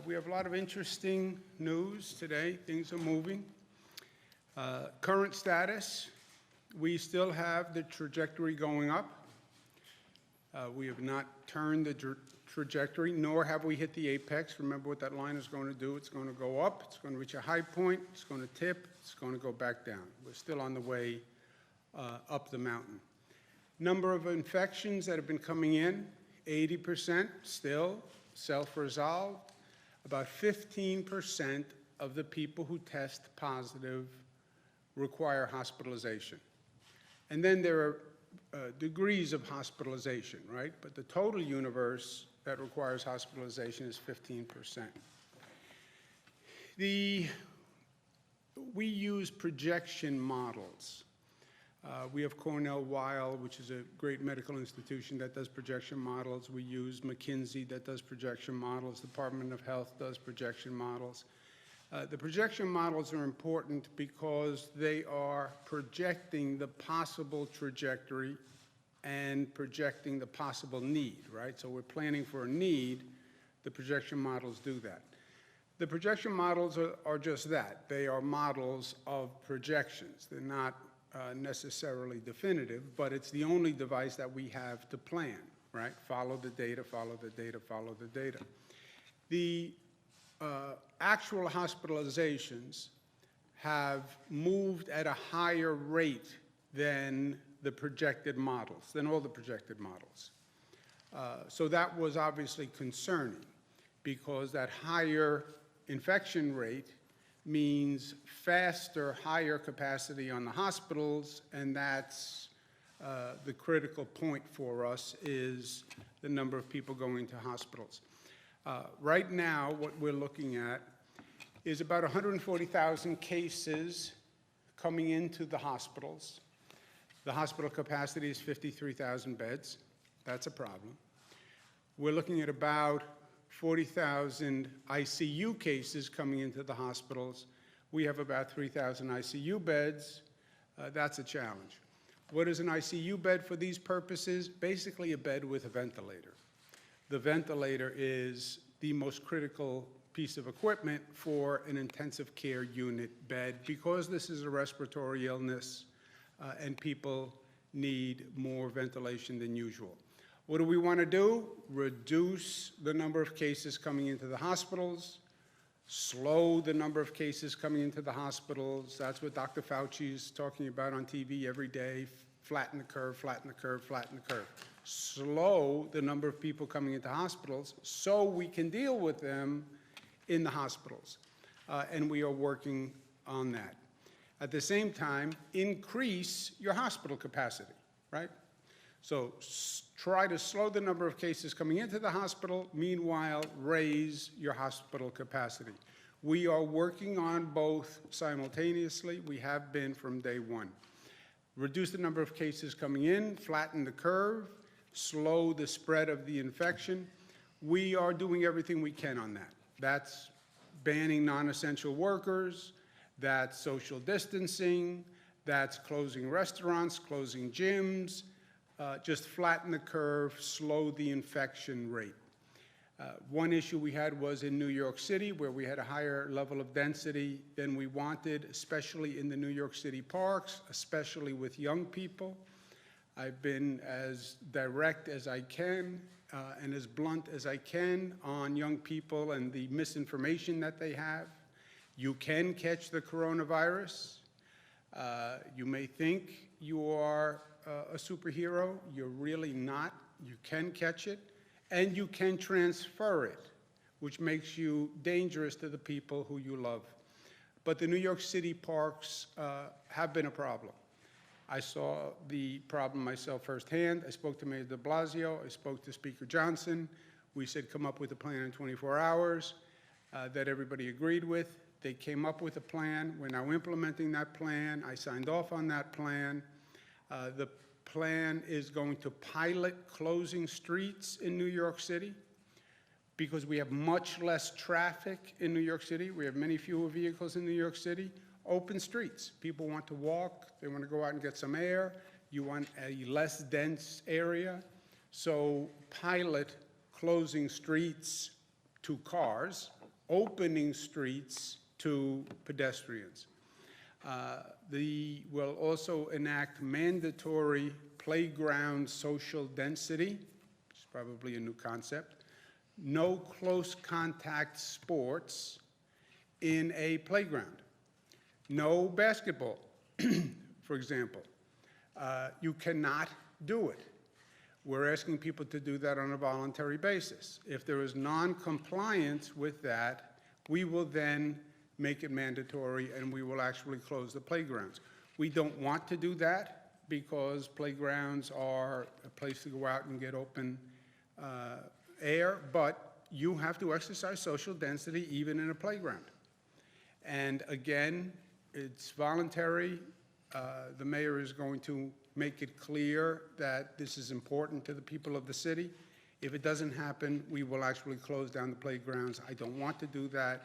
We have a lot of interesting news today. Things are moving. Current status, we still have the trajectory going up. We have not turned the trajectory, nor have we hit the apex. Remember what that line is going to do. It's going to go up. It's going to reach a high point. It's going to tip. It's going to go back down. We're still on the way up the mountain. Number of infections that have been coming in, 80% still self-resolved. About 15% of the people who test positive require hospitalization. And then there are degrees of hospitalization, right? But the total universe that requires hospitalization is 15%. We use projection models. We have Cornell Weill, which is a great medical institution that does projection models. We use McKinsey that does projection models. Department of Health does projection models. The projection models are important because they are projecting the possible trajectory and projecting the possible need, right? So we're planning for a need. The projection models do that. The projection models are just that. They are models of projections. They're not necessarily definitive, but it's the only device that we have to plan, right? Follow the data, follow the data, follow the data. The actual hospitalizations have moved at a higher rate than the projected models, than all the projected models. So that was obviously concerning because that higher infection rate means faster, higher capacity on the hospitals, and that's the critical point for us is the number of people going to hospitals. Right now, what we're looking at is about 140,000 cases coming into the hospitals. The hospital capacity is 53,000 beds. That's a problem. We're looking at about 40,000 ICU cases coming into the hospitals. We have about 3,000 ICU beds. That's a challenge. What is an ICU bed for these purposes? Basically a bed with a ventilator. The ventilator is the most critical piece of equipment for an intensive care unit bed because this is a respiratory illness and people need more ventilation than usual. What do we want to do? Reduce the number of cases coming into the hospitals, slow the number of cases coming into the hospitals. That's what Dr. Fauci is talking about on TV every day. Flatten the curve, flatten the curve, flatten the curve. Slow the number of people coming into hospitals so we can deal with them in the hospitals. And we are working on that. At the same time, increase your hospital capacity, right? So try to slow the number of cases coming into the hospital, meanwhile, raise your hospital capacity. We are working on both simultaneously. We have been from day one. Reduce the number of cases coming in, flatten the curve, slow the spread of the infection. We are doing everything we can on that. That's banning non-essential workers, that's social distancing, that's closing restaurants, closing gyms, just flatten the curve, slow the infection rate. One issue we had was in New York City, where we had a higher level of density than we wanted, especially in the New York City parks, especially with young people. I've been as direct as I can and as blunt as I can on young people and the misinformation that they have. You can catch the coronavirus. You may think you are a superhero. You're really not. You can catch it, and you can transfer it, which makes you dangerous to the people who you love. But the New York City parks have been a problem. I saw the problem myself firsthand. I spoke to Mayor de Blasio. I spoke to Speaker Johnson. We said, come up with a plan in 24 hours that everybody agreed with. They came up with a plan. We're now implementing that plan. I signed off on that plan. The plan is going to pilot closing streets in New York City because we have much less traffic in New York City. We have many fewer vehicles in New York City. Open streets. People want to walk. They want to go out and get some air. You want a less dense area. So pilot closing streets to cars, opening streets to pedestrians. We'll also enact mandatory playground social density, which is probably a new concept. No close contact sports in a playground. No basketball, for example. You cannot do it. We're asking people to do that on a voluntary basis. If there is non-compliance with that, we will then make it mandatory and we will actually close the playgrounds. We don't want to do that because playgrounds are a place to go out and get open air, but you have to exercise social density even in a playground. And again, it's voluntary. The mayor is going to make it clear that this is important to the people of the city. If it doesn't happen, we will actually close down the playgrounds. I don't want to do that,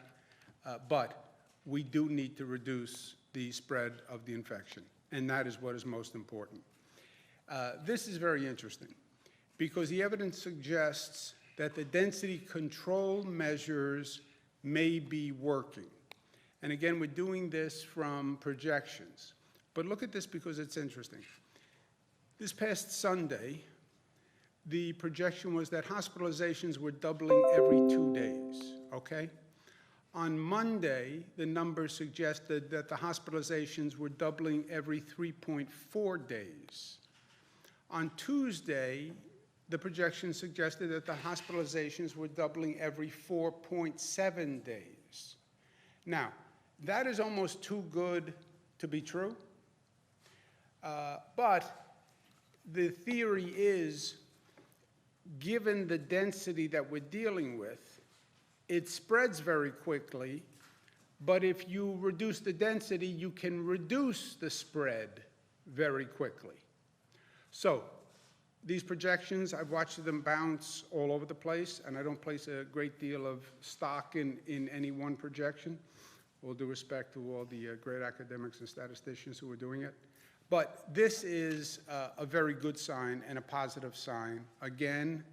but we do need to reduce the spread of the infection, and that is what is most important. This is very interesting because the evidence suggests that the density control measures may be working. And again, we're doing this from projections. But look at this because it's interesting. This past Sunday, the projection was that hospitalizations were doubling every 2 days, okay? On Monday, the numbers suggested that the hospitalizations were doubling every 3.4 days. On Tuesday, the projection suggested that the hospitalizations were doubling every 4.7 days. Now, that is almost too good to be true, but the theory is, given the density that we're dealing with, it spreads very quickly, but if you reduce the density, you can reduce the spread very quickly. So these projections, I've watched them bounce all over the place, and I don't place a great deal of stock in any one projection, all due respect to all the great academics and statisticians who are doing it. But this is a very good sign and a positive sign. Again,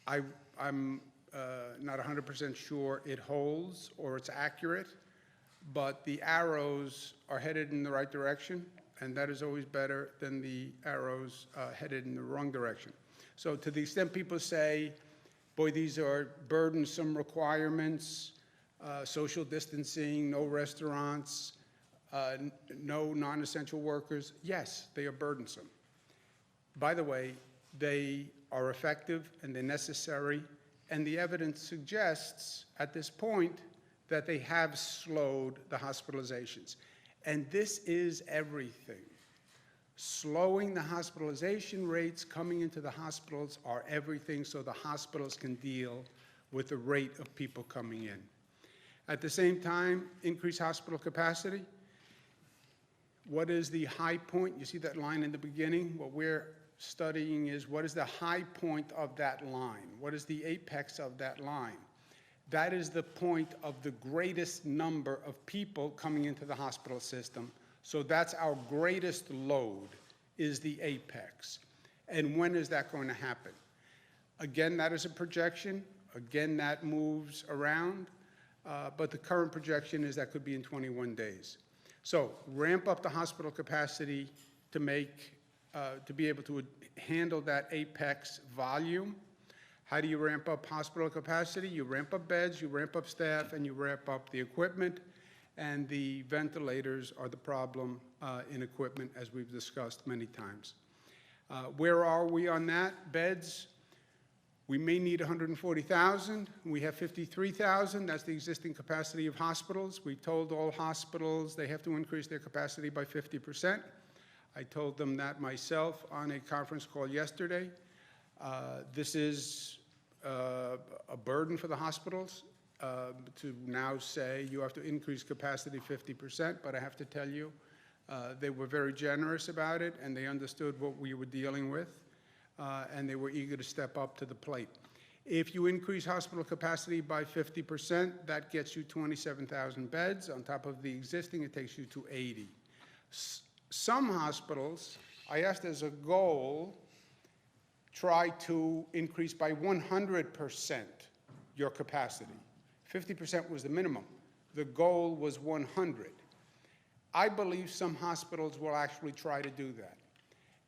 I'm not 100% sure it holds or it's accurate, but the arrows are headed in the right direction, and that is always better than the arrows headed in the wrong direction. So to the extent people say, boy, these are burdensome requirements, social distancing, no restaurants, no non-essential workers, yes, they are burdensome. By the way, they are effective and they're necessary, and the evidence suggests at this point that they have slowed the hospitalizations. And this is everything. Slowing the hospitalization rates coming into the hospitals are everything so the hospitals can deal with the rate of people coming in. At the same time, increase hospital capacity. What is the high point? You see that line in the beginning? What we're studying is what is the high point of that line? What is the apex of that line? That is the point of the greatest number of people coming into the hospital system. So that's our greatest load, is the apex. And when is that going to happen? Again, that is a projection. Again, that moves around. But the current projection is that could be in 21 days. So ramp up the hospital capacity to be able to handle that apex volume. How do you ramp up hospital capacity? You ramp up beds, you ramp up staff, and you ramp up the equipment. And the ventilators are the problem in equipment, as we've discussed many times. Where are we on that? Beds, we may need 140,000. We have 53,000. That's the existing capacity of hospitals. We told all hospitals they have to increase their capacity by 50%. I told them that myself on a conference call yesterday. This is a burden for the hospitals to now say you have to increase capacity 50%, but I have to tell you, they were very generous about it, and they understood what we were dealing with, and they were eager to step up to the plate. If you increase hospital capacity by 50%, that gets you 27,000 beds. On top of the existing, it takes you to 80. Some hospitals, I asked as a goal, try to increase by 100% your capacity. 50% was the minimum. The goal was 100. I believe some hospitals will actually try to do that.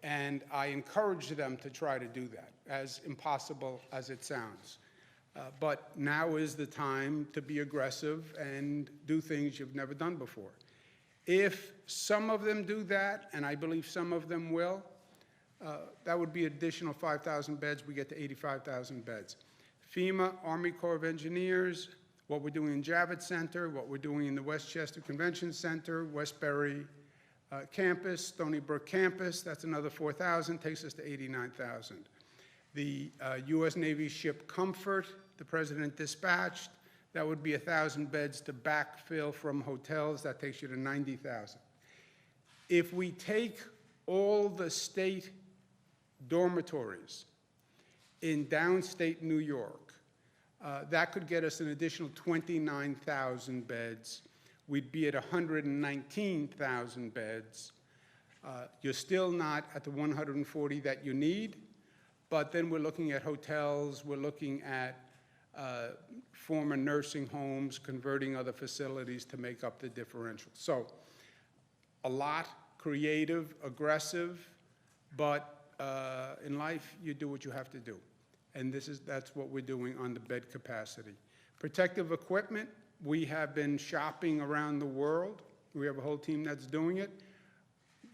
And I encourage them to try to do that, as impossible as it sounds. But now is the time to be aggressive and do things you've never done before. If some of them do that, and I believe some of them will, that would be additional 5,000 beds. We get to 85,000 beds. FEMA, Army Corps of Engineers, what we're doing in Javits Center, what we're doing in the Westchester Convention Center, Westbury campus, Stony Brook campus, that's another 4,000, takes us to 89,000. The U.S. Navy ship Comfort, the President dispatched, that would be 1,000 beds to backfill from hotels, that takes you to 90,000. If we take all the state dormitories in downstate New York, that could get us an additional 29,000 beds. We'd be at 119,000 beds. You're still not at the 140 that you need, but then we're looking at hotels, we're looking at former nursing homes, converting other facilities to make up the differential. So a lot, creative, aggressive, but in life, you do what you have to do. And that's what we're doing on the bed capacity. Protective equipment, we have been shopping around the world. We have a whole team that's doing it.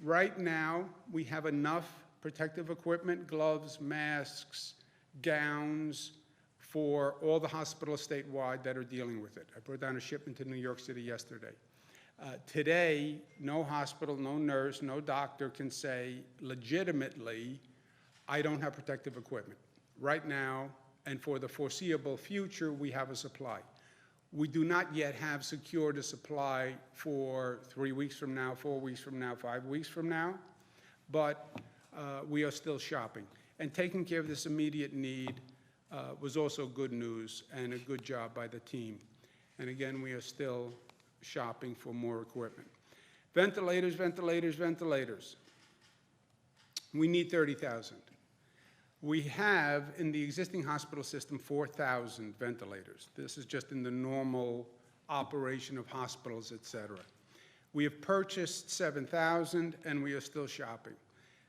Right now, we have enough protective equipment, gloves, masks, gowns, for all the hospitals statewide that are dealing with it. I brought down a shipment to New York City yesterday. Today, no hospital, no nurse, no doctor can say legitimately, I don't have protective equipment. Right now, and for the foreseeable future, we have a supply. We do not yet have secured a supply for 3 weeks from now, 4 weeks from now, 5 weeks from now, but we are still shopping. And taking care of this immediate need was also good news and a good job by the team. And again, we are still shopping for more equipment. Ventilators, ventilators, ventilators. We need 30,000. We have, in the existing hospital system, 4,000 ventilators. This is just in the normal operation of hospitals, et cetera. We have purchased 7,000, and we are still shopping.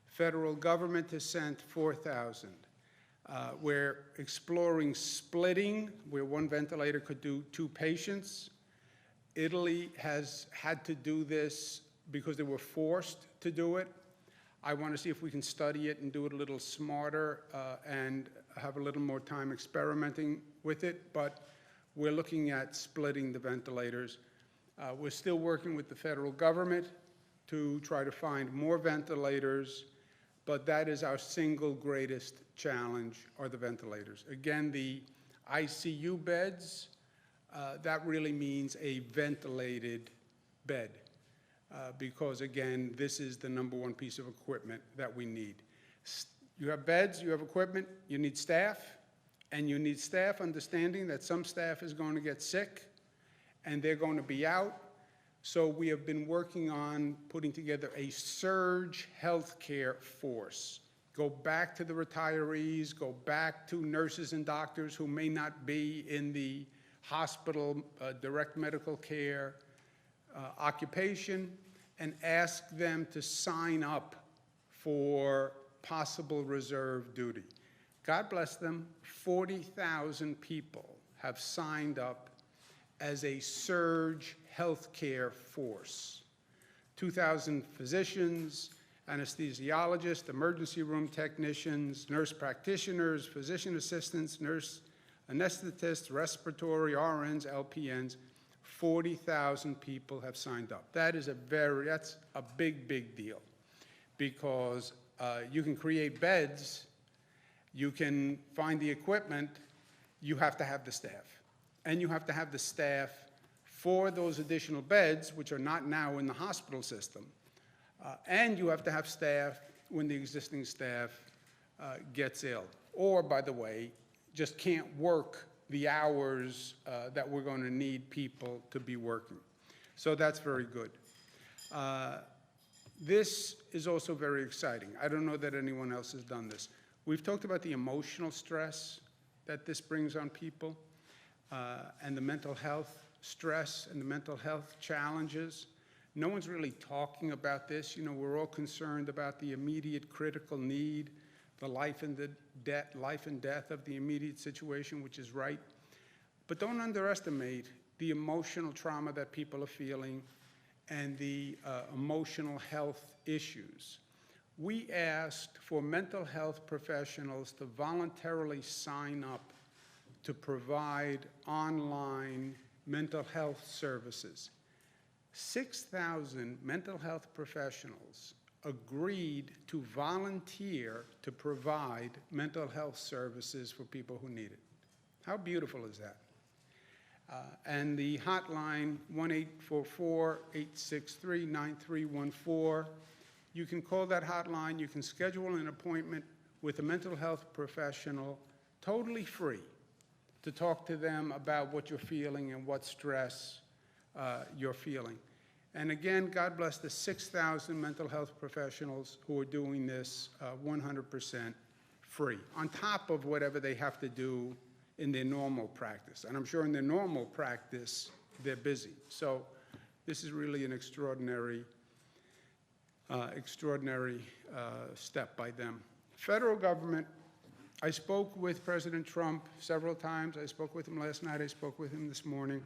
Federal government has sent 4,000. We're exploring splitting, where one ventilator could do 2 patients. Italy has had to do this because they were forced to do it. I want to see if we can study it and do it a little smarter and have a little more time experimenting with it, but we're looking at splitting the ventilators. We're still working with the federal government to try to find more ventilators, but that is our single greatest challenge, are the ventilators. Again, the ICU beds, that really means a ventilated bed. Because again, this is the #1 piece of equipment that we need. You have beds, you have equipment, you need staff, and you need staff understanding that some staff is going to get sick and they're going to be out. So we have been working on putting together a surge healthcare force. Go back to the retirees, go back to nurses and doctors who may not be in the hospital, direct medical care, occupation, and ask them to sign up for possible reserve duty. God bless them, 40,000 people have signed up as a surge healthcare force. 2,000 physicians, anesthesiologists, emergency room technicians, nurse practitioners, physician assistants, nurse anesthetists, respiratory, RNs, LPNs. 40,000 people have signed up. That's a big, big deal, because you can create beds, you can find the equipment, you have to have the staff. And you have to have the staff for those additional beds, which are not now in the hospital system. And you have to have staff when the existing staff gets ill. Or, by the way, just can't work the hours that we're going to need people to be working. So that's very good. This is also very exciting. I don't know that anyone else has done this. We've talked about the emotional stress that this brings on people. and the mental health stress and the mental health challenges. No one's really talking about this. You know, we're all concerned about the immediate critical need, the life and death of the immediate situation, which is right. But don't underestimate the emotional trauma that people are feeling and the emotional health issues. We asked for mental health professionals to voluntarily sign up to provide online mental health services. 6,000 mental health professionals agreed to volunteer to provide mental health services for people who need it. How beautiful is that? And the hotline, 1-844-863-9314. You can call that hotline. You can schedule an appointment with a mental health professional, totally free, to talk to them about what you're feeling and what stress you're feeling. And again, God bless the 6,000 mental health professionals who are doing this 100% free, on top of whatever they have to do in their normal practice. And I'm sure in their normal practice, they're busy. So this is really an extraordinary step by them. Federal government, I spoke with President Trump several times. I spoke with him last night. I spoke with him this morning.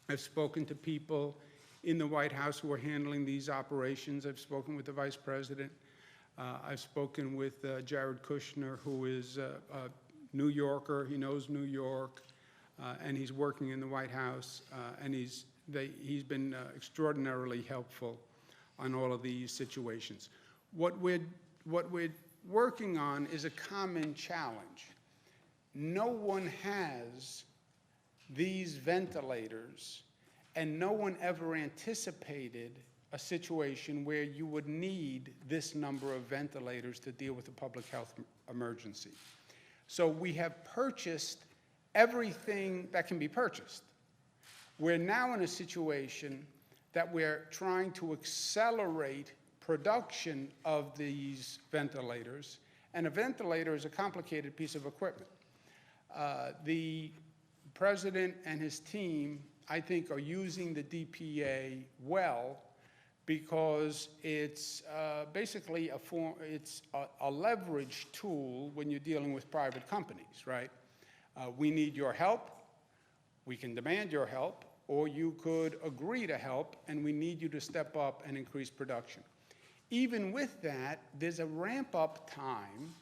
I've spoken to people in the White House who are handling these operations. I've spoken with the Vice President. I've spoken with Jared Kushner, who is a New Yorker. He knows New York, and he's working in the White House, and he's been extraordinarily helpful on all of these situations. What we're working on is a common challenge. No one has these ventilators, and no one ever anticipated a situation where you would need this number of ventilators to deal with a public health emergency. So we have purchased everything that can be purchased. We're now in a situation that we're trying to accelerate production of these ventilators, and a ventilator is a complicated piece of equipment. The president and his team, I think, are using the DPA well, because it's basically a leverage tool when you're dealing with private companies, right? We need your help, we can demand your help, or you could agree to help, and we need you to step up and increase production. Even with that, there's a ramp-up time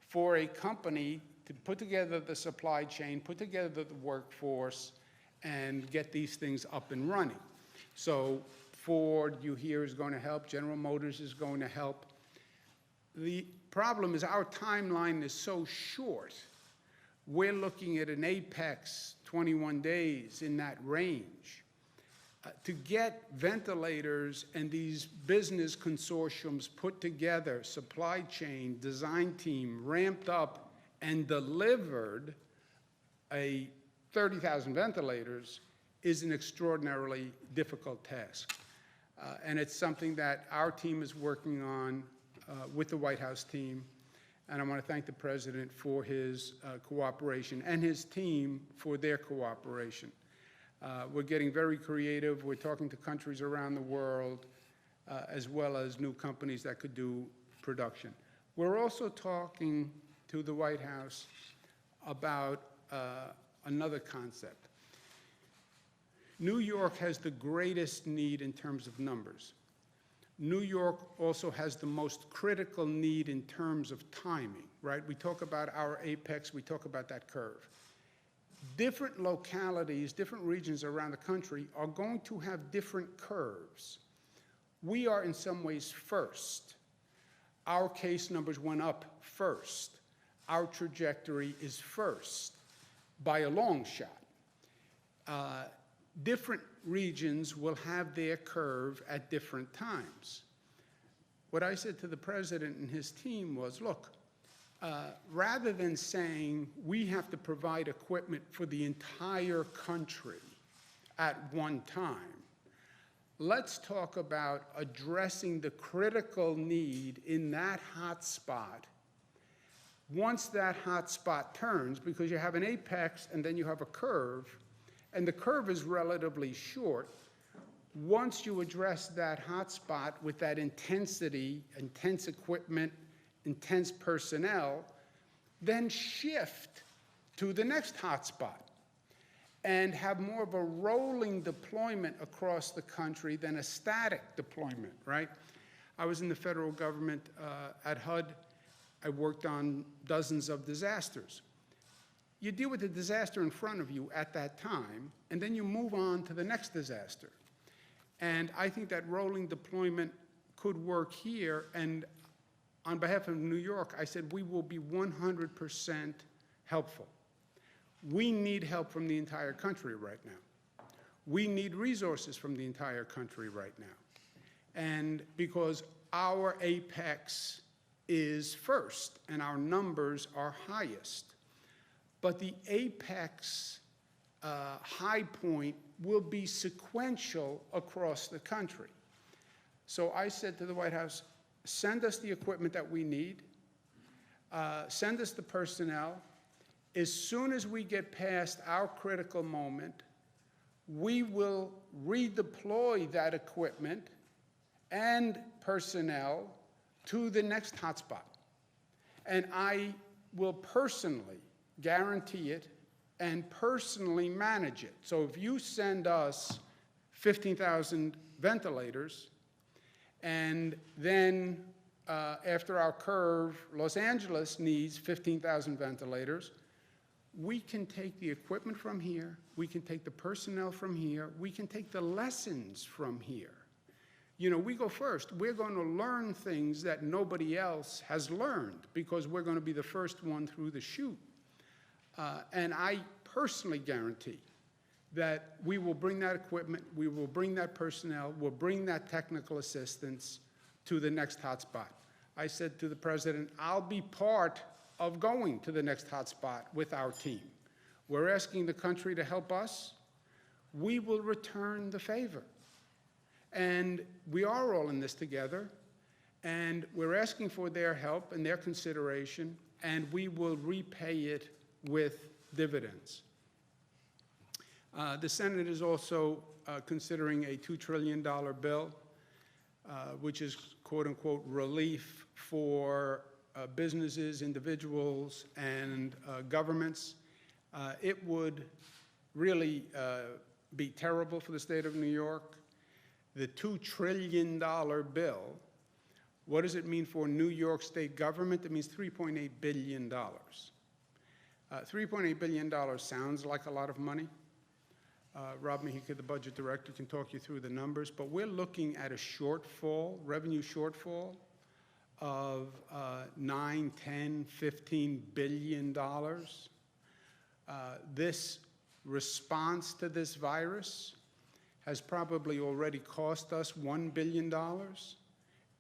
for a company to put together the supply chain, put together the workforce, and get these things up and running. So Ford, you hear, is going to help. General Motors is going to help. The problem is our timeline is so short. We're looking at an apex 21 days, in that range. To get ventilators and these business consortiums put together, supply chain, design team, ramped up and delivered 30,000 ventilators is an extraordinarily difficult task. And it's something that our team is working on with the White House team. And I want to thank the President for his cooperation, and his team for their cooperation. We're getting very creative. We're talking to countries around the world, as well as new companies that could do production. We're also talking to the White House about another concept. New York has the greatest need in terms of numbers. New York also has the most critical need in terms of timing, right? We talk about our apex, we talk about that curve. Different localities, different regions around the country are going to have different curves. We are in some ways first. Our case numbers went up first. Our trajectory is first by a long shot. Different regions will have their curve at different times. What I said to the President and his team was, look, rather than saying we have to provide equipment for the entire country at one time, let's talk about addressing the critical need in that hot spot once that hot spot turns, because you have an apex and then you have a curve, and the curve is relatively short, once you address that hot spot with that intensity, intense equipment, intense personnel, then shift to the next hot spot and have more of a rolling deployment across the country than a static deployment, right? I was in the federal government at HUD. I worked on dozens of disasters. You deal with the disaster in front of you at that time, and then you move on to the next disaster. And I think that rolling deployment could work here, and on behalf of New York, I said we will be 100% helpful. We need help from the entire country right now. We need resources from the entire country right now. And because our apex is first and our numbers are highest, but the apex high point will be sequential across the country. So I said to the White House, send us the equipment that we need, send us the personnel. As soon as we get past our critical moment, we will redeploy that equipment and personnel to the next hotspot. And I will personally guarantee it and personally manage it. So if you send us 15,000 ventilators, and then after our curve, Los Angeles needs 15,000 ventilators, we can take the equipment from here, we can take the personnel from here, we can take the lessons from here. You know, we go first. We're going to learn things that nobody else has learned because we're going to be the first one through the chute. And I personally guarantee that we will bring that equipment, we will bring that personnel, we'll bring that technical assistance to the next hotspot. I said to the president, I'll be part of going to the next hotspot with our team. We're asking the country to help us. We will return the favor. And we are all in this together, and we're asking for their help and their consideration, and we will repay it with dividends. The Senate is also considering a $2 trillion bill, which is quote-unquote relief for businesses, individuals, and governments. It would really be terrible for the state of New York. The $2 trillion bill, what does it mean for New York state government? It means $3.8 billion. $3.8 billion sounds like a lot of money. Rob Mejica, the budget director, can talk you through the numbers, but we're looking at a shortfall, revenue shortfall, of $9, $10, $15 billion. This response to this virus has probably already cost us $1 billion.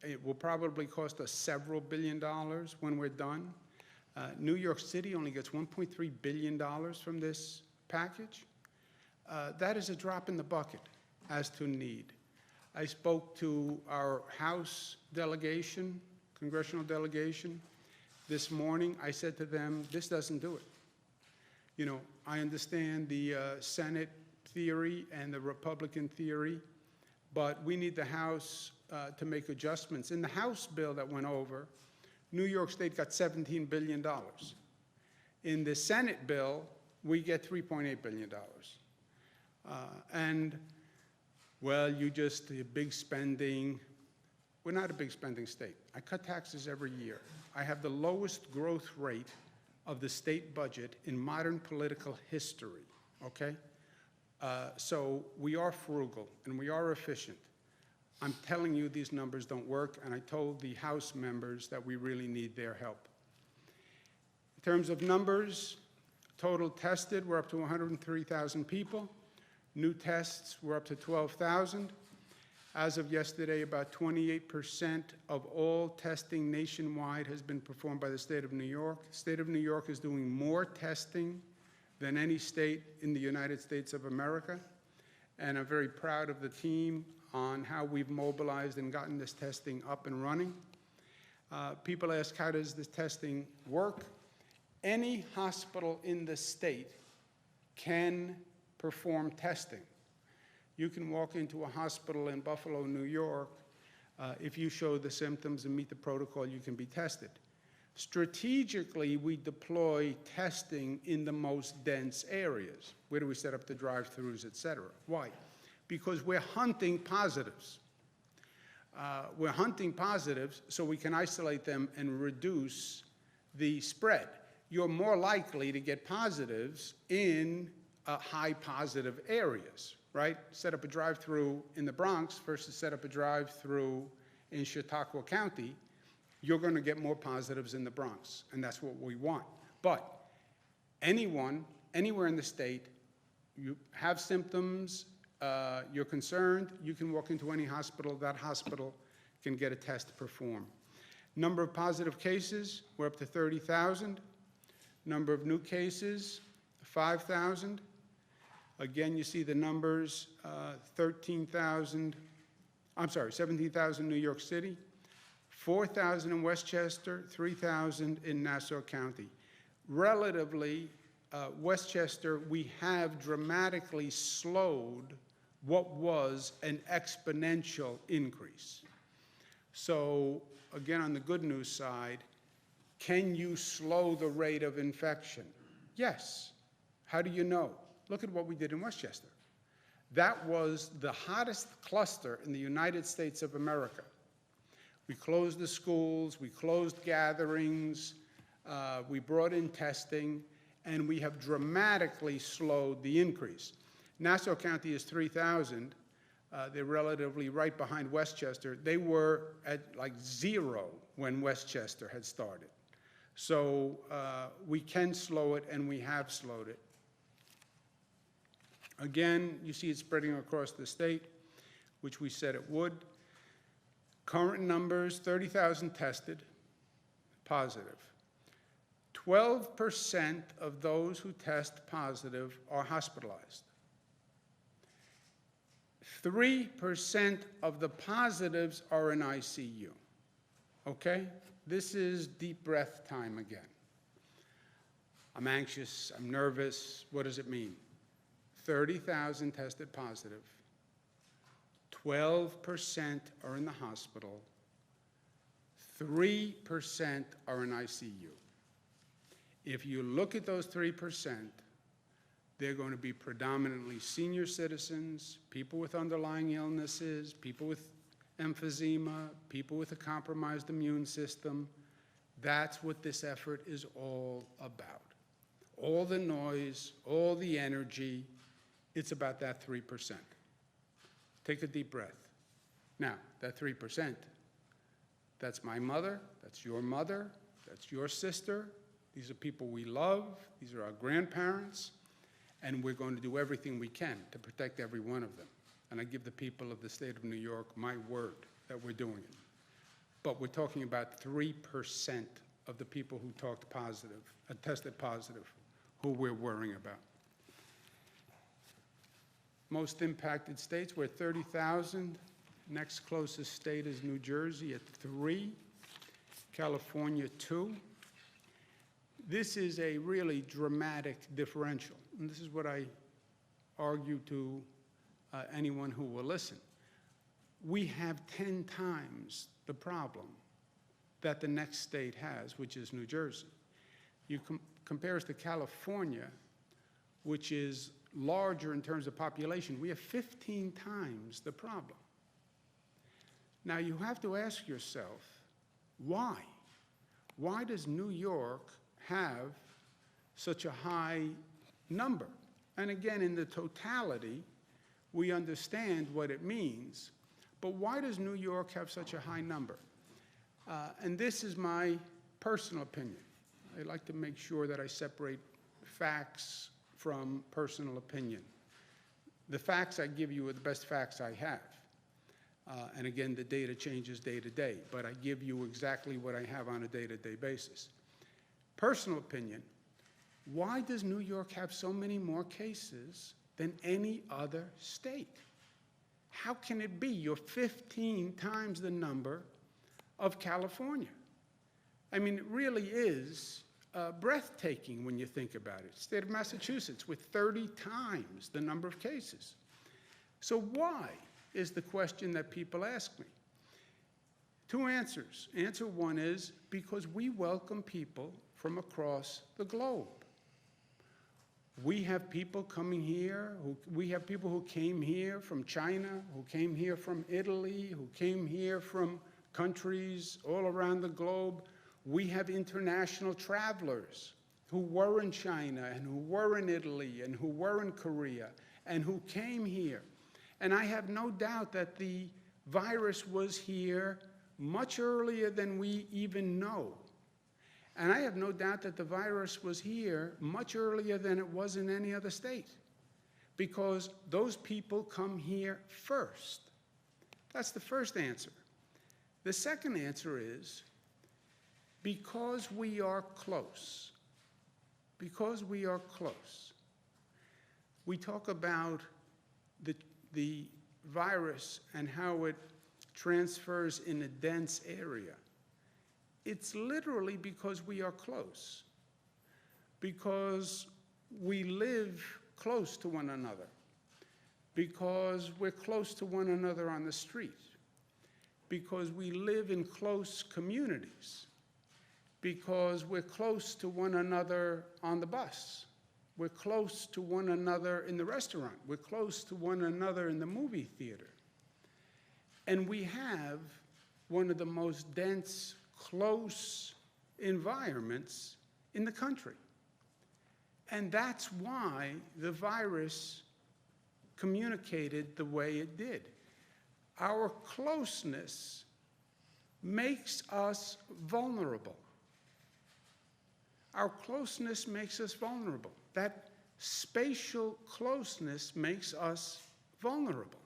It will probably cost us several billion dollars when we're done. New York City only gets $1.3 billion from this package. That is a drop in the bucket as to need. I spoke to our House delegation, congressional delegation, this morning. I said to them, this doesn't do it. You know, I understand the Senate theory and the Republican theory, but we need the House to make adjustments. In the House bill that went over, New York State got $17 billion. In the Senate bill, we get $3.8 billion. And, well, you just, big spending. We're not a big spending state. I cut taxes every year. I have the lowest growth rate of the state budget in modern political history, okay? So we are frugal and we are efficient. I'm telling you these numbers don't work, and I told the House members that we really need their help. In terms of numbers, total tested, we're up to 103,000 people. New tests, we're up to 12,000. As of yesterday, about 28% of all testing nationwide has been performed by the state of New York. The state of New York is doing more testing than any state in the United States of America. And I'm very proud of the team on how we've mobilized and gotten this testing up and running. People ask, how does this testing work? Any hospital in the state can perform testing. You can walk into a hospital in Buffalo, New York. If you show the symptoms and meet the protocol, you can be tested. Strategically, we deploy testing in the most dense areas. Where do we set up the drive-thrus, et cetera? Why? Because we're hunting positives. We're hunting positives so we can isolate them and reduce the spread. You're more likely to get positives in high positive areas, right? Set up a drive-through in the Bronx versus set up a drive-through in Chautauqua County, you're going to get more positives in the Bronx, and that's what we want. But anyone, anywhere in the state, you have symptoms, you're concerned, you can walk into any hospital, that hospital can get a test performed. Number of positive cases, we're up to 30,000. Number of new cases, 5,000. Again, you see the numbers, 17,000 New York City, 4,000 in Westchester, 3,000 in Nassau County. Relatively, Westchester, we have dramatically slowed what was an exponential increase. So again, on the good news side, can you slow the rate of infection? Yes. How do you know? Look at what we did in Westchester. That was the hottest cluster in the United States of America. We closed the schools, we closed gatherings, we brought in testing, and we have dramatically slowed the increase. Nassau County is 3,000. They're relatively right behind Westchester. They were at like 0 when Westchester had started. So we can slow it, and we have slowed it. Again, you see it spreading across the state, which we said it would. Current numbers, 30,000 tested, positive. 12% of those who test positive are hospitalized. 3% of the positives are in ICU. Okay? This is deep breath time again. I'm anxious, I'm nervous. What does it mean? 30,000 tested positive. 12% are in the hospital. 3% are in ICU. If you look at those 3%, they're going to be predominantly senior citizens, people with underlying illnesses, people with emphysema, people with a compromised immune system. That's what this effort is all about. All the noise, all the energy, it's about that 3%. Take a deep breath. Now, that 3%, that's my mother, that's your sister. These are people we love. These are our grandparents. And we're going to do everything we can to protect every one of them. And I give the people of the state of New York my word that we're doing it. But we're talking about 3% of the people who tested positive, who we're worrying about. Most impacted states, we're at 30,000. Next closest state is New Jersey at 3, California 2. This is a really dramatic differential, and this is what I argue to anyone who will listen. We have 10 times the problem that the next state has, which is New Jersey. You compare us to California, which is larger in terms of population. We have 15 times the problem. Now, you have to ask yourself, why? Why does New York have such a high number? And again, in the totality, we understand what it means, but why does New York have such a high number? And this is my personal opinion. I like to make sure that I separate facts from personal opinion. The facts I give you are the best facts I have. And again, the data changes day to day, but I give you exactly what I have on a day-to-day basis. Personal opinion, why does New York have so many more cases than any other state? How can it be? You're 15 times the number of California. I mean, it really is breathtaking when you think about it. State of Massachusetts with 30 times the number of cases. So why is the question that people ask me. Two answers. Answer one is because we welcome people from across the globe. We have people coming here, we have people who came here from China, who came here from Italy, who came here from countries all around the globe. We have international travelers who were in China and who were in Italy and who were in Korea and who came here. And I have no doubt that the virus was here much earlier than we even know. And I have no doubt that the virus was here much earlier than it was in any other state, because those people come here first. That's the first answer. The second answer is because we are close. Because we are close. We talk about the virus and how it transfers in a dense area. It's literally because we are close, because we live close to one another, because we're close to one another on the street, because we live in close communities, because we're close to one another on the bus, we're close to one another in the restaurant, we're close to one another in the movie theater. And we have one of the most dense, close environments in the country. And that's why the virus communicated the way it did. Our closeness makes us vulnerable. Our closeness makes us vulnerable. That spatial closeness makes us vulnerable.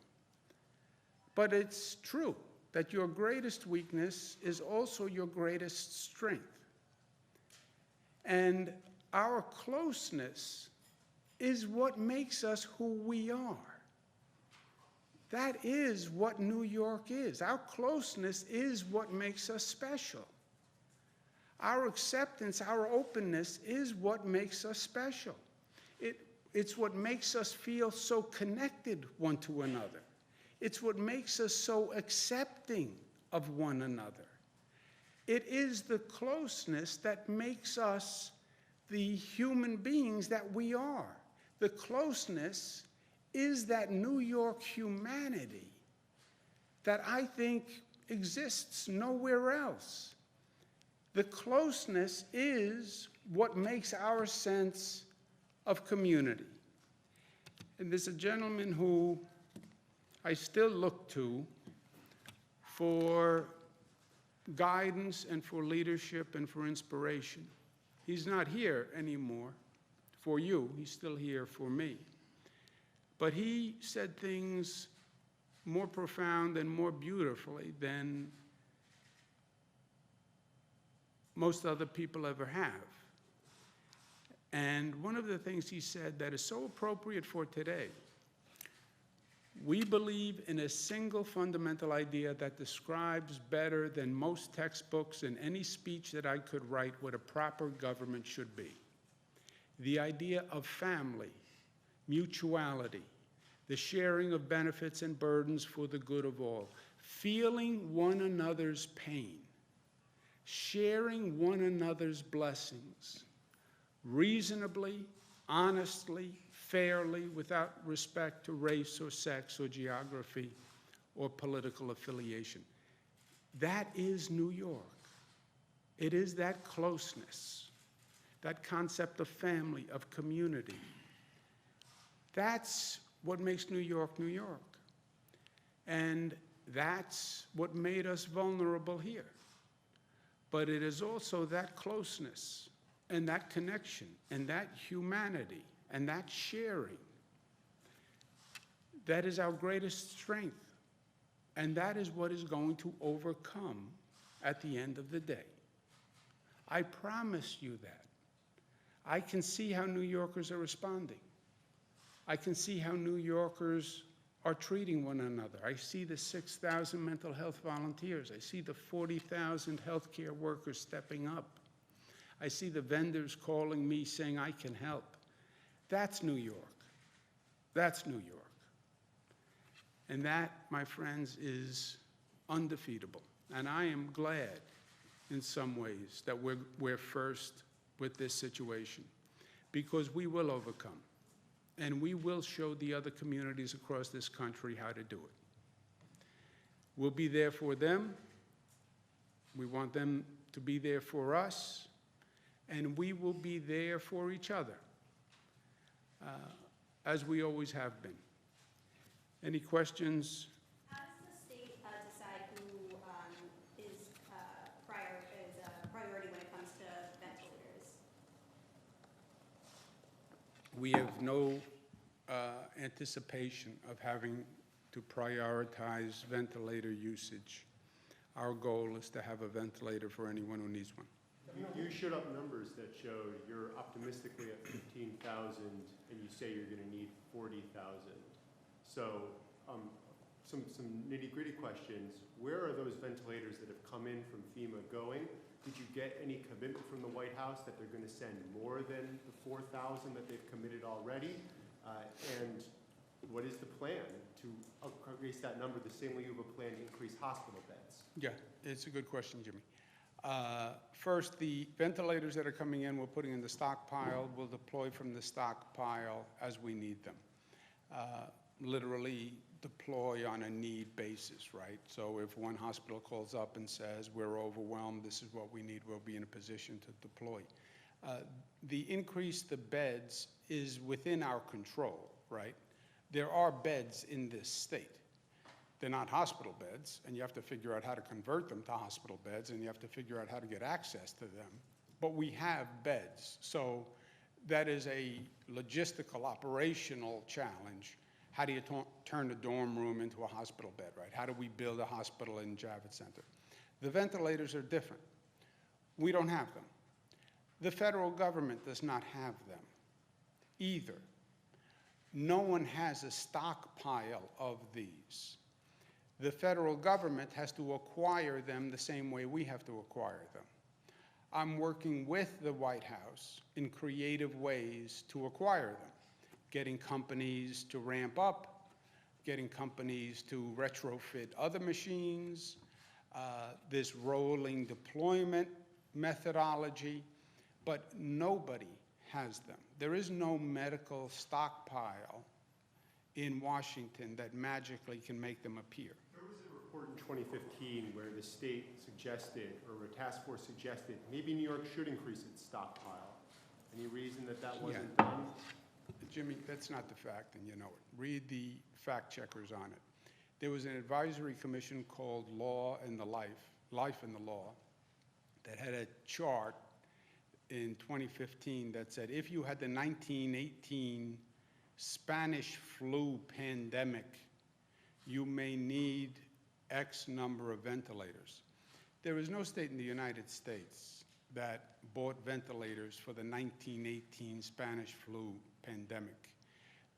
But it's true that your greatest weakness is also your greatest strength. And our closeness is what makes us who we are. That is what New York is. Our closeness is what makes us special. Our acceptance, our openness is what makes us special. It's what makes us feel so connected one to another. It's what makes us so accepting of one another. It is the closeness that makes us the human beings that we are. The closeness is that New York humanity that I think exists nowhere else. The closeness is what makes our sense of community. And there's a gentleman who I still look to for guidance and for leadership and for inspiration. He's not here anymore for you. He's still here for me. But he said things more profound and more beautifully than most other people ever have. And one of the things he said that is so appropriate for today: we believe in a single fundamental idea that describes better than most textbooks and any speech that I could write what a proper government should be. The idea of family, mutuality, the sharing of benefits and burdens for the good of all, feeling one another's pain, sharing one another's blessings, reasonably, honestly, fairly, without respect to race or sex or geography or political affiliation. That is New York. It is that closeness, that concept of family, of community. That's what makes New York, New York. And that's what made us vulnerable here. But it is also that closeness and that connection and that humanity and that sharing that is our greatest strength. And that is what is going to overcome at the end of the day. I promise you that. I can see how New Yorkers are responding. I can see how New Yorkers are treating one another. I see the 6,000 mental health volunteers. I see the 40,000 healthcare workers stepping up. I see the vendors calling me saying I can help. That's New York. That's New York. And that, my friends, is undefeatable. And I am glad, in some ways, that we're first with this situation, because we will overcome. And we will show the other communities across this country how to do it. We'll be there for them. We want them to be there for us. And we will be there for each other, as we always have been. Any questions? How does the state decide who is priority when it comes to ventilators? We have no anticipation of having to prioritize ventilator usage. Our goal is to have a ventilator for anyone who needs one. You showed up numbers that showed you're optimistically at 15,000 and you say you're going to need 40,000. So some nitty-gritty questions. Where are those ventilators that have come in from FEMA going? Did you get any commitment from the White House that they're going to send more than the 4,000 that they've committed already? And what is the plan to increase that number the same way you have a plan to increase hospital beds? Yeah, it's a good question, Jimmy. First, the ventilators that are coming in, we're putting in the stockpile. We'll deploy from the stockpile as we need them. Literally deploy on a need basis, right? So if one hospital calls up and says, we're overwhelmed, this is what we need, we'll be in a position to deploy. The increase the beds is within our control, right? There are beds in this state. They're not hospital beds, and you have to figure out how to convert them to hospital beds, and you have to figure out how to get access to them. But we have beds, so that is a logistical, operational challenge. How do you turn a dorm room into a hospital bed, right? How do we build a hospital in Javits Center? The ventilators are different. We don't have them. The federal government does not have them either. No one has a stockpile of these. The federal government has to acquire them the same way we have to acquire them. I'm working with the White House in creative ways to acquire them, getting companies to ramp up, getting companies to retrofit other machines, this rolling deployment methodology, but nobody has them. There is no medical stockpile in Washington that magically can make them appear. There was a report in 2015 where the state suggested, or a task force suggested, maybe New York should increase its stockpile. Any reason that that wasn't done? Jimmy, that's not the fact, and you know it. Read the fact checkers on it. There was an advisory commission called Law and the Life and the Law, that had a chart in 2015 that said if you had the 1918 Spanish flu pandemic, you may need X number of ventilators. There is no state in the United States that bought ventilators for the 1918 Spanish flu pandemic.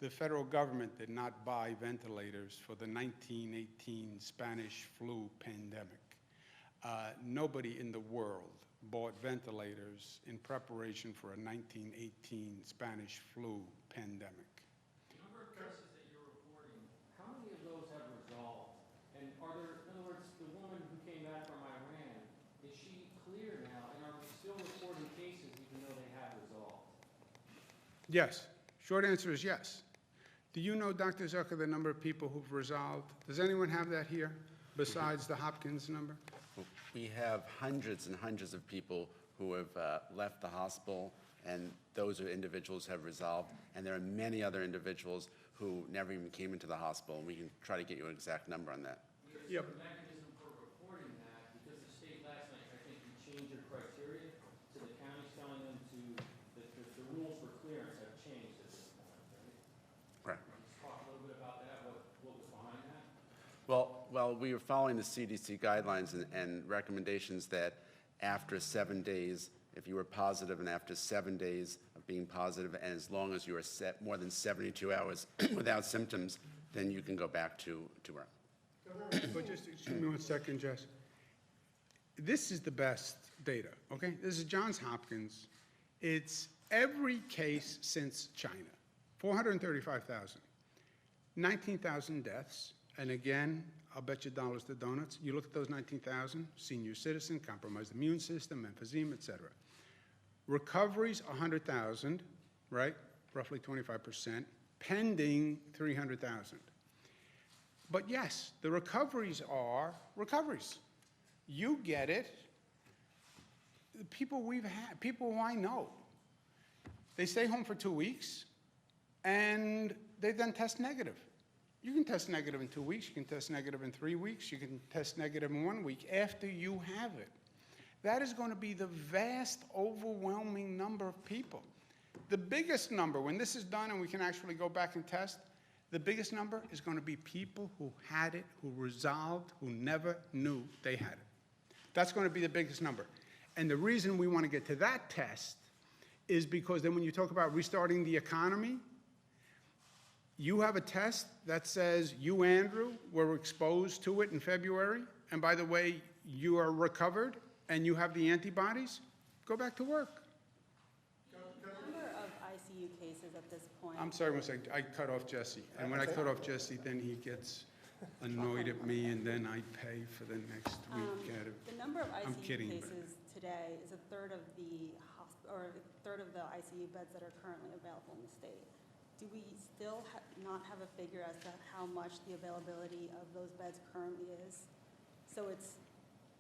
The federal government did not buy ventilators for the 1918 Spanish flu pandemic. Nobody in the world bought ventilators in preparation for a 1918 Spanish flu pandemic. The number of cases that you're reporting, how many of those have resolved? And are there, in other words, the woman who came back from Iran, is she clear now? And are we still reporting cases even though they have resolved? Yes. Short answer is yes. Do you know, Dr. Zucker, the number of people who've resolved? Does anyone have that here besides the Hopkins number? We have hundreds and hundreds of people who have left the hospital, and those are individuals who have resolved. And there are many other individuals who never even came into the hospital, and we can try to get you an exact number on that. Yep. The mechanism for reporting that, because the state last night, I think you changed your criteria to the county's telling them to, the rules for clearance have changed at this point, right? Right. Let's talk a little bit about that, what was behind that? Well, we are following the CDC guidelines and recommendations that after 7 days, if you were positive, and after 7 days of being positive, and as long as you are more than 72 hours without symptoms, then you can go back to work. But just excuse me 1 second, Jess. this is the best data, okay? This is Johns Hopkins. It's every case since China, 435,000. 19,000 deaths, and again, I'll bet you dollars to donuts. You look at those 19,000, senior citizen, compromised immune system, emphysema, et cetera. Recoveries, 100,000, right? Roughly 25%. Pending, 300,000. But yes, the recoveries are recoveries. You get it. The people we've had, people who I know, they stay home for 2 weeks, and they then test negative. You can test negative in 2 weeks, you can test negative in 3 weeks, you can test negative in 1 week after you have it. That is going to be the vast, overwhelming number of people. The biggest number, when this is done and we can actually go back and test, the biggest number is going to be people who had it, who resolved, who never knew they had it. That's going to be the biggest number. And the reason we want to get to that test is because then when you talk about restarting the economy, you have a test that says you, Andrew, were exposed to it in February, and by the way, you are recovered and you have the antibodies, go back to work. The number of ICU cases at this point. I'm sorry, one second, I cut off Jesse. And when I cut off Jesse, then he gets annoyed at me, and then I pay for the next week at it. The number of I'm ICU kidding, but- cases today is a third of the ICU beds that are currently available in the state. Do we still not have a figure as to how much the availability of those beds currently is? So it's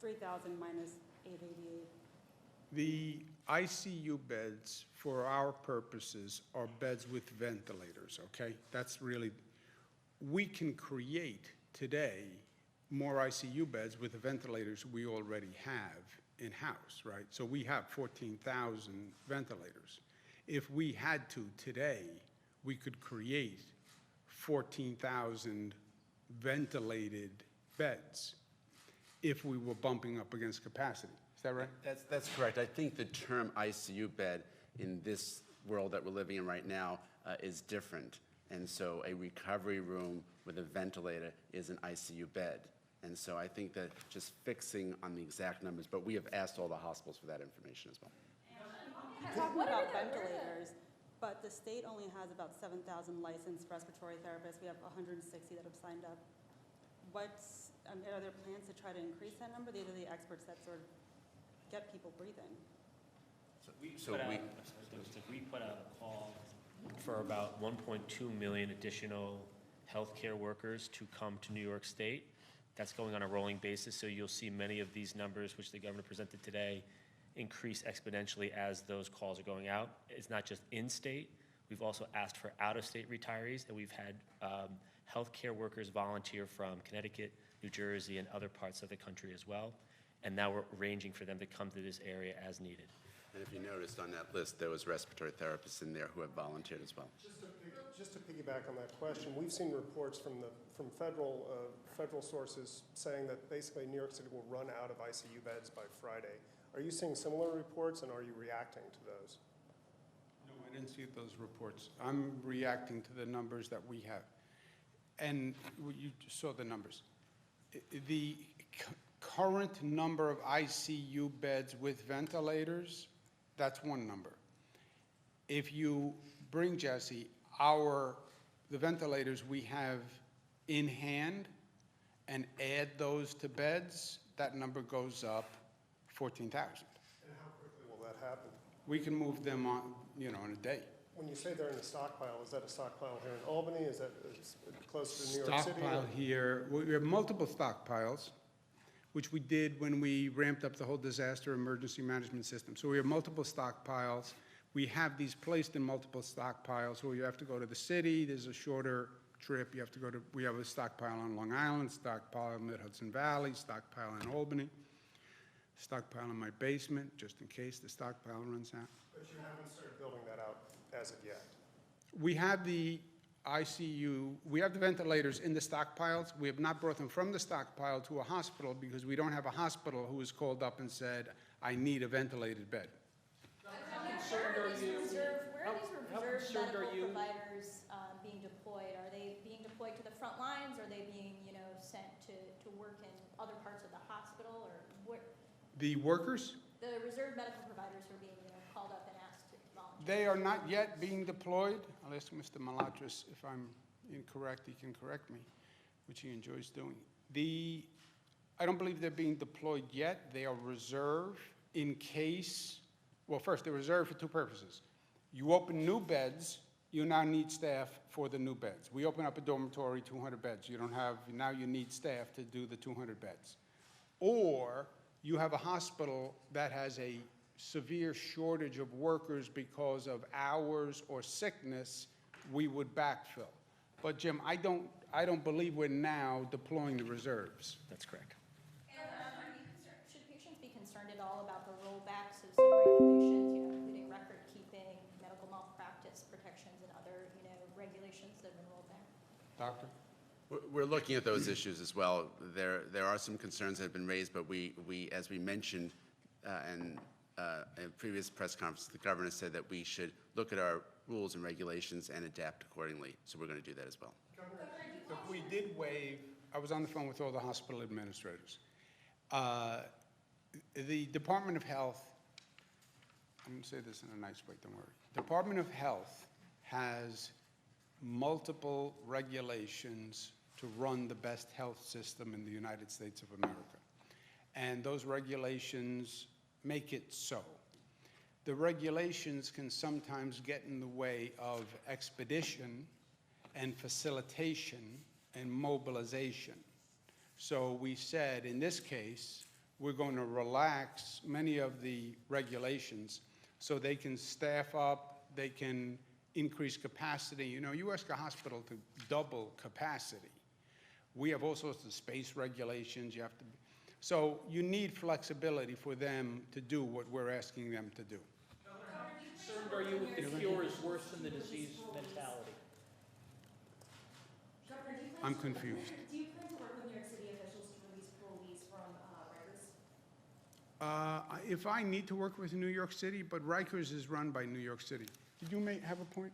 3,000 minus 888. The ICU beds, for our purposes, are beds with ventilators, okay? That's really, we can create today more ICU beds with the ventilators we already have in-house, right? So we have 14,000 ventilators. If we had to today, we could create 14,000 ventilated beds if we were bumping up against capacity. Is that right? That's correct. I think the term ICU bed in this world that we're living in right now is different. And so a recovery room with a ventilator is an ICU bed. And so I think that just fixing on the exact numbers, but we have asked all the hospitals for that information as well. Talking about ventilators, but the state only has about 7,000 licensed respiratory therapists. We have 160 that have signed up. Are there plans to try to increase that number? These are the experts that sort of get people breathing. We put out a call for about 1.2 million additional healthcare workers to come to New York State. That's going on a rolling basis, so you'll see many of these numbers, which the governor presented today, increase exponentially as those calls are going out. It's not just in-state. We've also asked for out-of-state retirees, and we've had healthcare workers volunteer from Connecticut, New Jersey, and other parts of the country as well. And now we're arranging for them to come to this area as needed. And if you noticed on that list, there was respiratory therapists in there who have volunteered as well. Just to piggyback on that question, we've seen reports from federal sources saying that basically New York City will run out of ICU beds by Friday. Are you seeing similar reports, and are you reacting to those? No, I didn't see those reports. I'm reacting to the numbers that we have. And you just saw the numbers. The current number of ICU beds with ventilators, that's one number. If you bring, Jesse, the ventilators we have in hand and add those to beds, that number goes up 14,000. And how quickly will that happen? We can move them on, in a day. When you say they're in a stockpile, is that a stockpile here in Albany? Is that close to New York City? Stockpile here, we have multiple stockpiles, which we did when we ramped up the whole disaster emergency management system. So we have multiple stockpiles. We have these placed in multiple stockpiles, so you have to go to the city, there's a shorter trip, we have a stockpile on Long Island, stockpile in Mid-Hudson Valley, stockpile in Albany, stockpile in my basement, just in case the stockpile runs out. But you haven't started building that out as of yet. We have the ICU, we have the ventilators in the stockpiles. We have not brought them from the stockpile to a hospital because we don't have a hospital who has called up and said, I need a ventilated bed. How concerned are these reserve medical providers being deployed? Are they being deployed to the front lines? Are they being, sent to work in other parts of the hospital? Or The workers, The reserve medical providers who are being, called up and asked to volunteer. they are not yet being deployed. I'll ask Mr. Malatras if I'm incorrect, he can correct me, which he enjoys doing. I don't believe they're being deployed yet. They are reserved in case, well, first, they're reserved for two purposes. You open new beds, you now need staff for the new beds. We open up a dormitory, 200 beds. You don't have, now you need staff to do the 200 beds. Or you have a hospital that has a severe shortage of workers because of hours or sickness, we would backfill. But Jim, I don't believe we're now deploying the reserves. That's correct. Should patients be concerned at all about the rollbacks of some regulations, including record keeping, medical malpractice protections, and other, regulations that have been rolled back? Doctor? We're looking at those issues as well. There are some concerns that have been raised, but we as we mentioned in a previous press conference, the governor said that we should look at our rules and regulations and adapt accordingly. So we're going to do that as well. Look, we did waive, I was on the phone with all the hospital administrators. The Department of Health, I'm going to say this in a nice way, don't worry. Department of Health has multiple regulations to run the best health system in the United States of America. And those regulations make it so. The regulations can sometimes get in the way of expedition and facilitation and mobilization. So we said, in this case, we're going to relax many of the regulations so they can staff up, they can increase capacity. You ask a hospital to double capacity. We have all sorts of space regulations. So you need flexibility for them to do what we're asking them to do. How concerned are you if the cure is worse than the disease mentality? Governor, I'm confused. Do you plan to work with New York City officials to release parolees from Rikers? If I need to work with New York City, but Rikers is run by New York City. Did you have a point?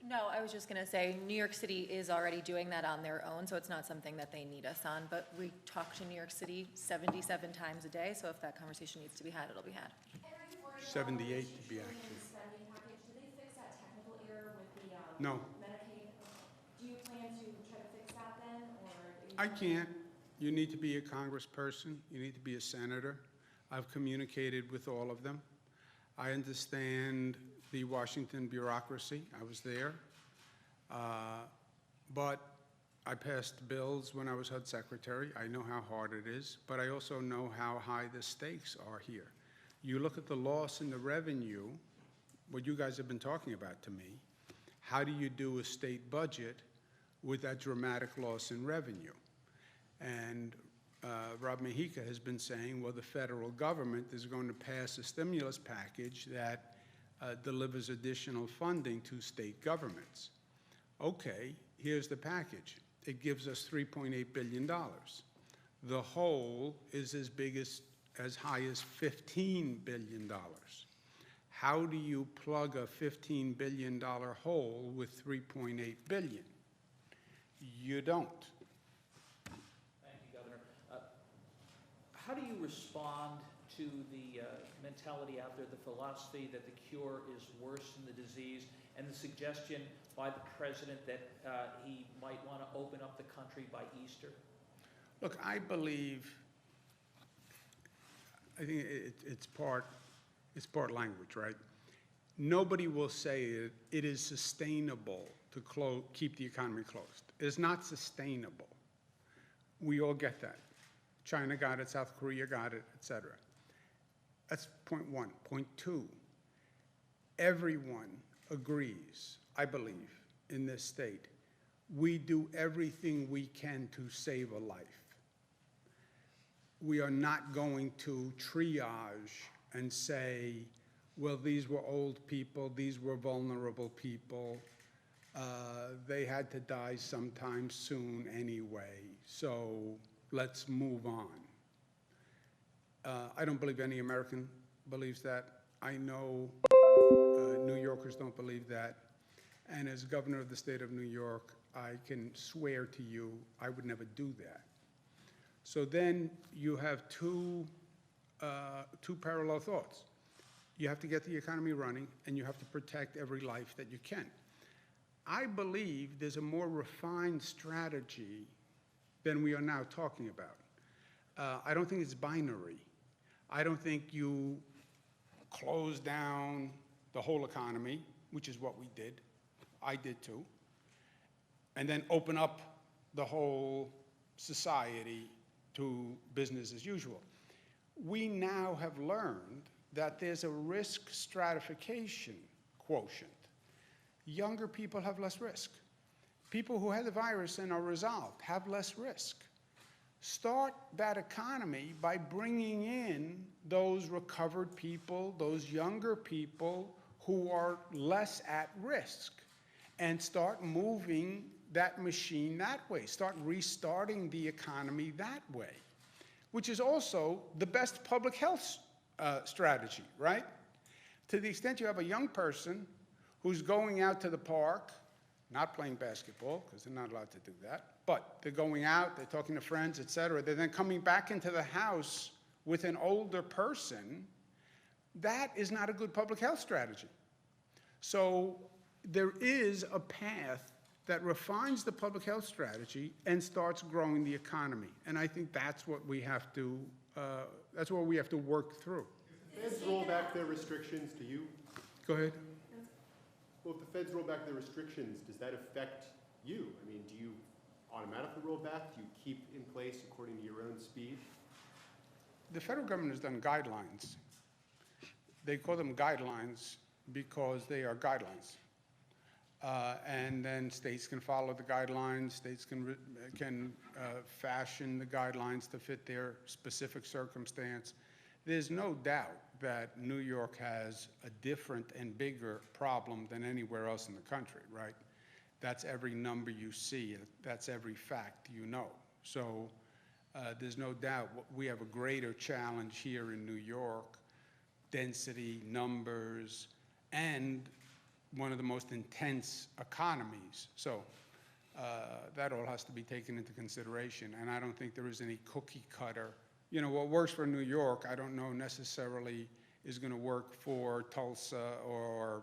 No, I was just going to say, New York City is already doing that on their own, so it's not something that they need us on. But we talk to New York City 77 times a day, so if that conversation needs to be had, it'll be had. And are you worried 78 about to be the accurate. spending package? Do they fix that technical error with the No. Medicaid? Do you plan to try to fix that then, or? I can't. You need to be a congressperson. You need to be a senator. I've communicated with all of them. I understand the Washington bureaucracy. I was there. But I passed bills when I was HUD secretary. I know how hard it is, but I also know how high the stakes are here. You look at the loss in the revenue, what you guys have been talking about to me, how do you do a state budget with that dramatic loss in revenue? And Rob Mejica has been saying, well, the federal government is going to pass a stimulus package that delivers additional funding to state governments. Okay, here's the package. It gives us $3.8 billion. The hole is as high as $15 billion. How do you plug a $15 billion hole with $3.8 billion? You don't. Thank you, Governor. How do you respond to the mentality out there, the philosophy that the cure is worse than the disease, and the suggestion by the president that he might want to open up the country by Easter? Look, I think it's part language, right? Nobody will say it is sustainable to keep the economy closed. It's not sustainable. We all get that. China got it, South Korea got it, et cetera. That's point one. Point two, everyone agrees, I believe, in this state, we do everything we can to save a life. We are not going to triage and say, well, these were old people, these were vulnerable people, they had to die sometime soon anyway, so let's move on. I don't believe any American believes that. I know New Yorkers don't believe that. And as governor of the state of New York, I can swear to you I would never do that. So then you have two two parallel thoughts. You have to get the economy running, and you have to protect every life that you can. I believe there's a more refined strategy than we are now talking about. I don't think it's binary. I don't think you close down the whole economy, which is what we did. I did too. And then open up the whole society to business as usual. We now have learned that there's a risk stratification quotient. Younger people have less risk. People who had the virus and are resolved have less risk. Start that economy by bringing in those recovered people, those younger people who are less at risk, and start moving that machine that way. Start restarting the economy that way, which is also the best public health strategy, right? To the extent you have a young person who's going out to the park, not playing basketball, because they're not allowed to do that, but they're going out, they're talking to friends, et cetera. They're then coming back into the house with an older person. That is not a good public health strategy. So there is a path that refines the public health strategy and starts growing the economy. And I think that's what we have to, work through. If the feds roll back their restrictions, do you? Go ahead. Well, if the feds roll back their restrictions, does that affect you? I mean, do you automatically roll back? Do you keep in place according to your own speed? The federal government has done guidelines. They call them guidelines because they are guidelines. And then states can follow the guidelines. States can fashion the guidelines to fit their specific circumstance. There's no doubt that New York has a different and bigger problem than anywhere else in the country, right? That's every number you see. That's every fact you know. So there's no doubt we have a greater challenge here in New York, density, numbers, and one of the most intense economies. So that all has to be taken into consideration, and I don't think there is any cookie cutter. You know, what works for New York, I don't know necessarily is going to work for Tulsa or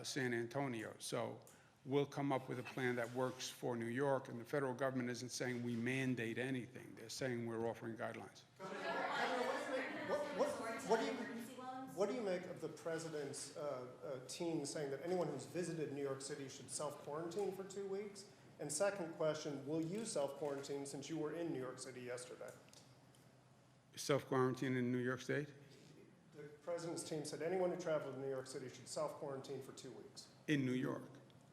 San Antonio. So we'll come up with a plan that works for New York, and the federal government isn't saying we mandate anything. They're saying we're offering guidelines. What do you make of the president's team saying that anyone who's visited New York City should self-quarantine for 2 weeks? And second question, will you self-quarantine since you were in New York City yesterday? Self-quarantine in New York State? The president's team said anyone who traveled to New York City should self-quarantine for 2 weeks. In New York?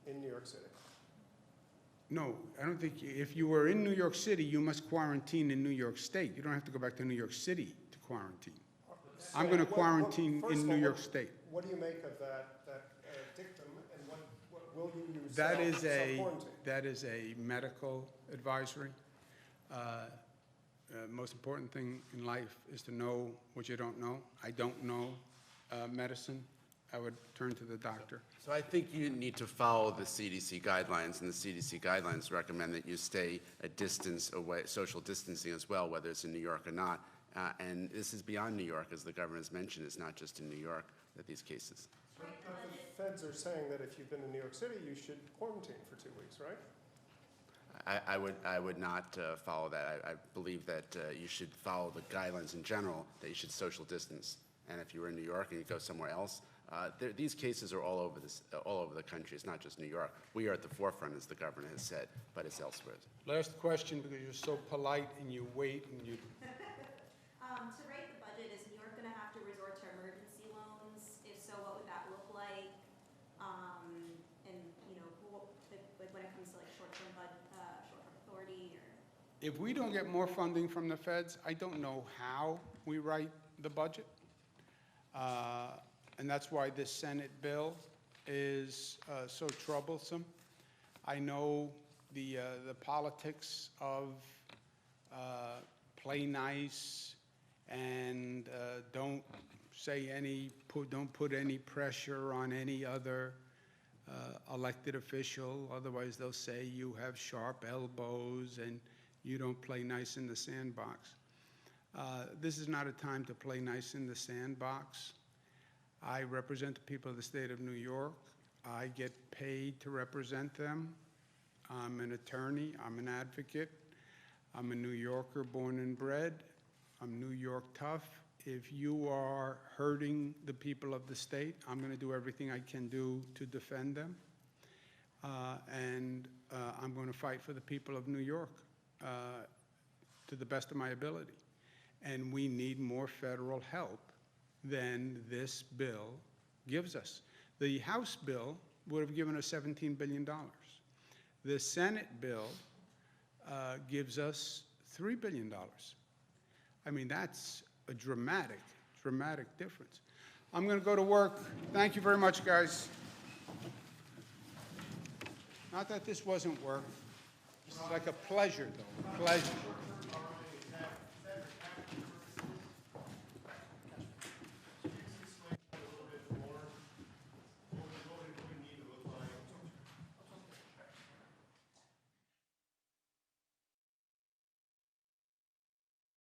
In New York City. No, I don't think, if you were in New York City, you must quarantine in New York State. You don't have to go back to New York City to quarantine. I'm going to quarantine in New York State. What do you make of that dictum, and what will you use That self-quarantine? is a medical advisory. Most important thing in life is to know what you don't know. I don't know medicine. I would turn to the doctor. So I think you need to follow the CDC guidelines, and the CDC guidelines recommend that you stay a distance away, social distancing as well, whether it's in New York or not. And this is beyond New York, as the governor has mentioned. It's not just in New York that these cases. But the feds are saying that if you've been to New York City, you should quarantine for 2 weeks, right? I would not follow that. I believe that you should follow the guidelines in general, that you should social distance. And if you were in New York and you go somewhere else, these cases are all over the country. It's not just New York. We are at the forefront, as the governor has said, but it's elsewhere. Last question, because you're so polite and you wait and you. To write the budget, is New York going to have to resort to emergency loans? If so, what would that look like? And, you know, when it comes to like short-term authority or? If we don't get more funding from the feds, I don't know how we write the budget. And that's why this Senate bill is so troublesome. I know the politics of play nice and don't put any pressure on any other elected official. Otherwise, they'll say you have sharp elbows and you don't play nice in the sandbox. This is not a time to play nice in the sandbox. I represent the people of the state of New York. I get paid to represent them. I'm an attorney, I'm an advocate. I'm a New Yorker born and bred. I'm New York tough. If you are hurting the people of the state, I'm going to do everything I can do to defend them. And I'm going to fight for the people of New York to the best of my ability. And we need more federal help than this bill gives us. The House bill would have given us $17 billion. The Senate bill gives us $3 billion. I mean, that's a dramatic, dramatic difference. I'm going to go to work. Thank you very much, guys. Not that this wasn't work. It's like a pleasure, though, a pleasure.